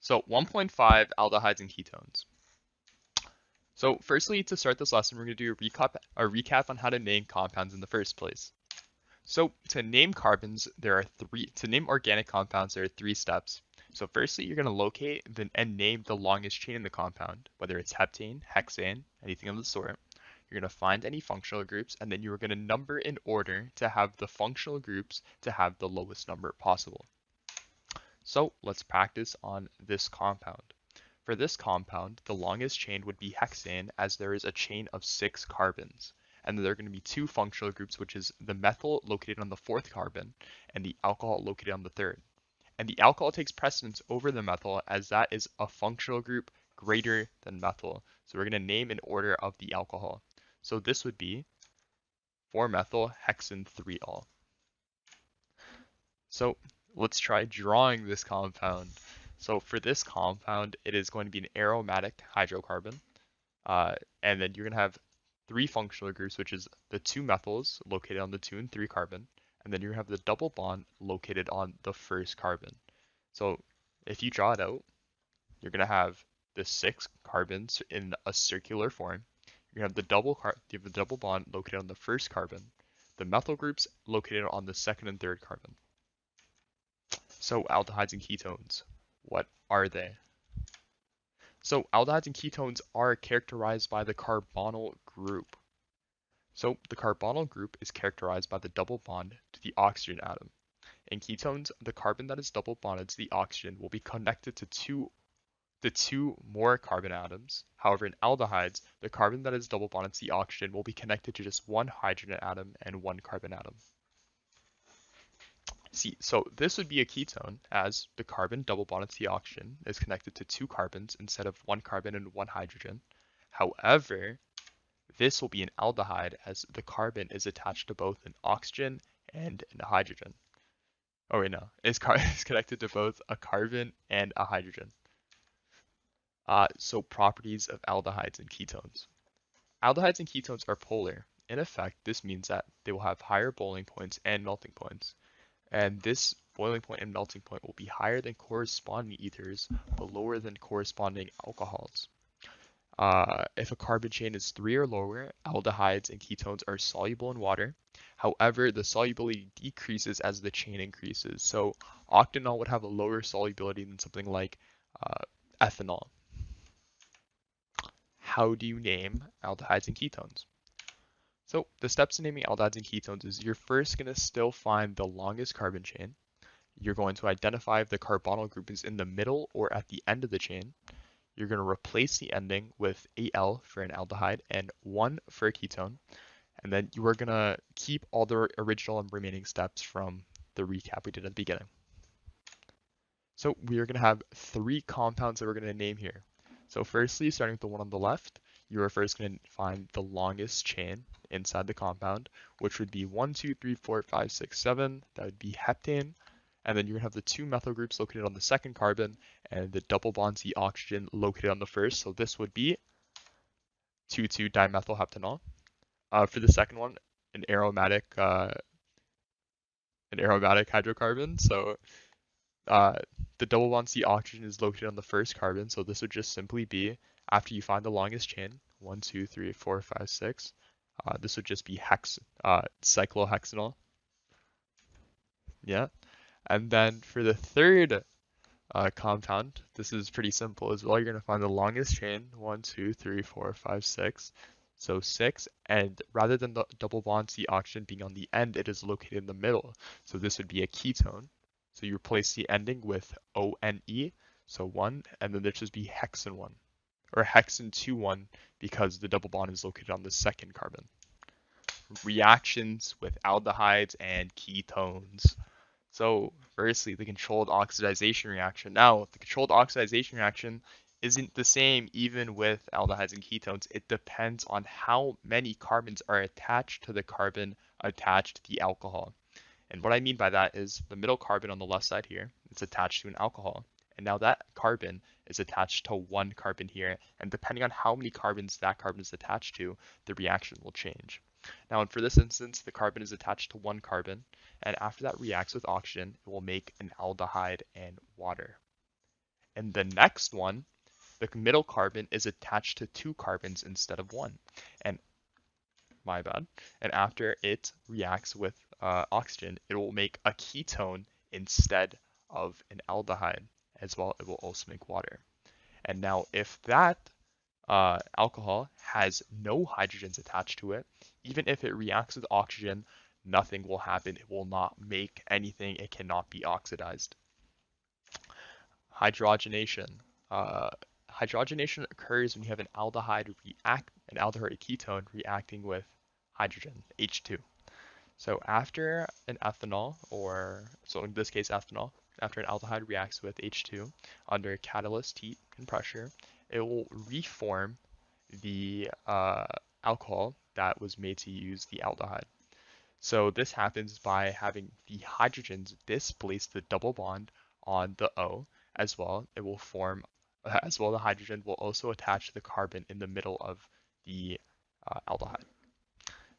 So 1.5 aldehydes and ketones. So firstly, to start this lesson, we're going to do a recap on how to name compounds in the first place. So to name carbons, to name organic compounds, there are three steps. So firstly, you're going to locate and name the longest chain in the compound, whether it's heptane, hexane, anything of the sort. You're going to find any functional groups, and then you're going to number in order to have the functional groups to have the lowest number possible. So let's practice on this compound. For this compound, the longest chain would be hexane, as there is a chain of 6 carbons. And there are going to be two functional groups, which is the methyl located on the 4th carbon and the alcohol located on the 3rd. And the alcohol takes precedence over the methyl, as that is a functional group greater than methyl. So we're going to name in order of the alcohol. So this would be 4-methyl hexane 3-ol. So let's try drawing this compound. So for this compound, it is going to be an aromatic hydrocarbon. And then you're going to have 3 functional groups, which is the 2 methyls located on the 2 and 3 carbon. And then you have the double bond located on the 1st carbon. So if you draw it out, you're going to have the 6 carbons in a circular form. You're going to have the double bond located on the 1st carbon. The methyl groups located on the 2nd and 3rd carbon. So aldehydes and ketones, what are they? So aldehydes and ketones are characterized by the carbonyl group. So the carbonyl group is characterized by the double bond to the oxygen atom. In ketones, the carbon that is double bonded to the oxygen will be connected to two more carbon atoms. However, in aldehydes, the carbon that is double bonded to the oxygen will be connected to just one hydrogen atom and one carbon atom. See, so this would be a ketone, as the carbon double bonded to the oxygen is connected to 2 carbons instead of 1 carbon and 1 hydrogen. However, this will be an aldehyde, as the carbon is attached to both an oxygen and a hydrogen. Oh wait, no, it's connected to both a carbon and a hydrogen. So properties of aldehydes and ketones. Aldehydes and ketones are polar. In effect, this means that they will have higher boiling points and melting points. And this boiling point and melting point will be higher than corresponding ethers, but lower than corresponding alcohols. If a carbon chain is 3 or lower, aldehydes and ketones are soluble in water. However, the solubility decreases as the chain increases. So octanol would have a lower solubility than something like ethanol. How do you name aldehydes and ketones? So the steps in naming aldehydes and ketones is you're first going to still find the longest carbon chain. You're going to identify if the carbonyl group is in the middle or at the end of the chain. You're going to replace the ending with Al for an aldehyde and 1 for a ketone. And then you are going to keep all the original and remaining steps from the recap we did at the beginning. So we are going to have 3 compounds that we're going to name here. So firstly, starting with the one on the left, you are first going to find the longest chain inside the compound, which would be 1, 2, 3, 4, 5, 6, 7. That would be heptane. And then you're going to have the 2 methyl groups located on the 2nd carbon and the double bond to the oxygen located on the 1st. So this would be 2,2-dimethylheptanol. For the second one, an aromatic hydrocarbon. So the double bond to the oxygen is located on the 1st carbon. So this would just simply be, after you find the longest chain, 1, 2, 3, 4, 5, 6. This would just be cyclohexanol. Yeah. And then for the third compound, this is pretty simple as well. You're going to find the longest chain, 1, 2, 3, 4, 5, 6. So 6, and rather than the double bond to the oxygen being on the end, it is located in the middle. So this would be a ketone. So you replace the ending with ONE, so 1, and then there should be hexane 1, or hexane 2,1, because the double bond is located on the 2nd carbon. Reactions with aldehydes and ketones. So firstly, the controlled oxidization reaction. Now, the controlled oxidization reaction isn't the same even with aldehydes and ketones. It depends on how many carbons are attached to the carbon attached to the alcohol. And what I mean by that is the middle carbon on the left side here, it's attached to an alcohol. And now that carbon is attached to 1 carbon here. And depending on how many carbons that carbon is attached to, the reaction will change. Now, for this instance, the carbon is attached to 1 carbon, and after that reacts with oxygen, it will make an aldehyde and water. And the next one, the middle carbon is attached to 2 carbons instead of 1. And my bad. And after it reacts with oxygen, it will make a ketone instead of an aldehyde. As well, it will also make water. And now if that alcohol has no hydrogens attached to it, even if it reacts with oxygen, nothing will happen. It will not make anything. It cannot be oxidized. Hydrogenation. Uh, Hydrogenation occurs when you have an aldehyde ketone reacting with hydrogen, H2. So after an ethanol, so in this case ethanol, after an aldehyde reacts with H2 under catalyst heat and pressure, it will reform the alcohol that was made to use the aldehyde. So this happens by having the hydrogens displace the double bond on the O as well. It will form, as well the hydrogen will also attach to the carbon in the middle of the aldehyde.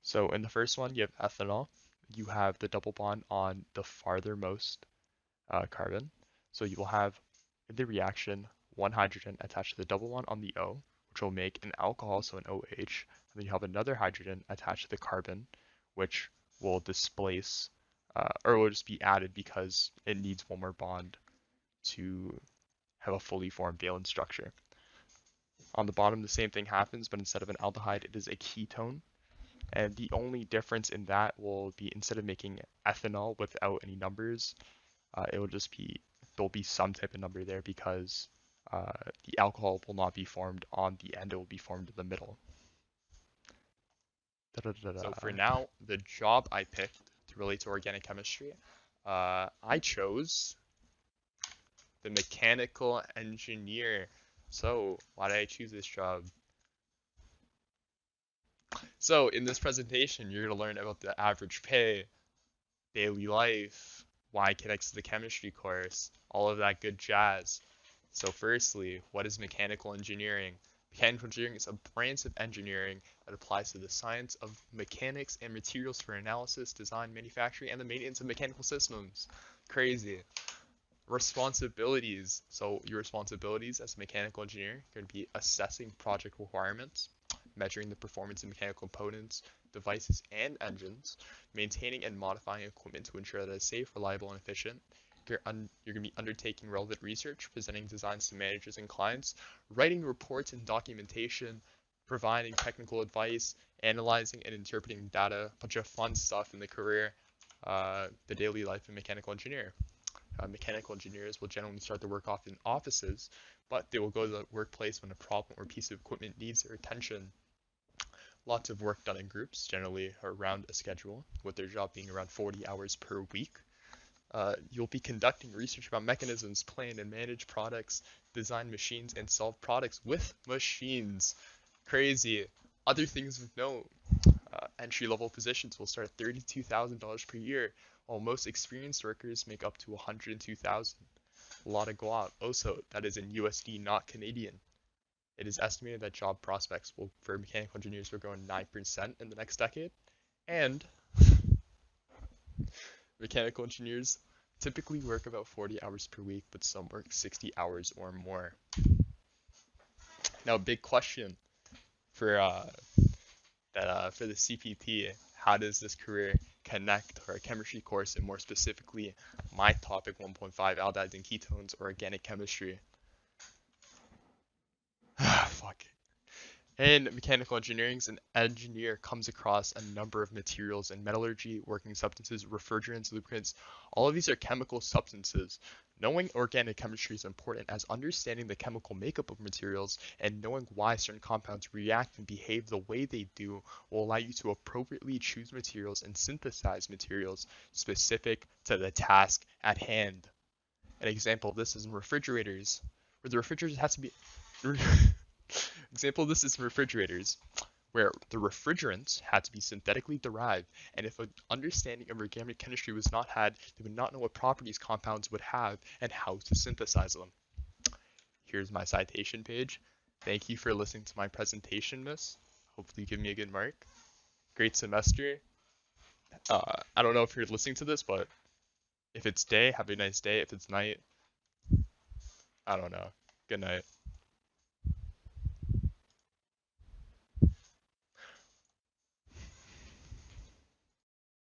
So in the first one, you have ethanol. You have the double bond on the farthermost carbon. So you will have in the reaction one hydrogen attached to the double bond on the O, which will make an alcohol, so an OH. And then you have another hydrogen attached to the carbon, which will displace, or will just be added because it needs one more bond to have a fully formed valence structure. On the bottom, the same thing happens, but instead of an aldehyde, it is a ketone. And the only difference in that will be instead of making ethanol without any numbers, it will just be, there'll be some type of number there because the alcohol will not be formed on the end, it will be formed in the middle. So for now, the job I picked to relate to organic chemistry, I chose the mechanical engineer. So why did I choose this job? So in this presentation, you're going to learn about the average pay, daily life, why it connects to the chemistry course, all of that good jazz. So firstly, what is mechanical engineering? Mechanical engineering is a branch of engineering that applies to the science of mechanics and materials for analysis, design, manufacturing, and the maintenance of mechanical systems. Crazy. Responsibilities. So your responsibilities as a mechanical engineer are going to be assessing project requirements, measuring the performance of mechanical components, devices, and engines, maintaining and modifying equipment to ensure that it's safe, reliable, and efficient. You're going to be undertaking relevant research, presenting designs to managers and clients, writing reports and documentation, providing technical advice, analyzing and interpreting data, a bunch of fun stuff in the career, the daily life of a mechanical engineer. Mechanical engineers will generally start their work off in offices, but they will go to the workplace when a problem or piece of equipment needs their attention. Lots of work done in groups, generally around a schedule, with their job being around 40 hours per week. You'll be conducting research about mechanisms, plan and manage products, design machines, and solve products with machines. Crazy. Other things of note. Entry-level positions will start at $32,000 per year, while most experienced workers make up to $102,000. A lot of guap. Also, that is in USD, not Canadian. It is estimated that job prospects for mechanical engineers will grow 9% in the next decade, and mechanical engineers typically work about 40 hours per week, but some work 60 hours or more. Now, big question for for the CPT, how does this career connect to our chemistry course, and more specifically, my topic 1.5, aldehydes and ketones, or organic chemistry? Fuck. In mechanical engineering, an engineer comes across a number of materials in metallurgy, working substances, refrigerants, lubricants. All of these are chemical substances. Knowing organic chemistry is important, as understanding the chemical makeup of materials and knowing why certain compounds react and behave the way they do will allow you to appropriately choose materials and synthesize materials specific to the task at hand. An example of this is in refrigerators, where the refrigerators has to be Example of this is refrigerators, where the refrigerants had to be synthetically derived, and if an understanding of organic chemistry was not had, they would not know what properties compounds would have and how to synthesize them. Here's my citation page. Thank you for listening to my presentation, miss. Hopefully you give me a good mark. Great semester. I don't know if you're listening to this, but if it's day, have a nice day. If it's night, I don't know. Good night.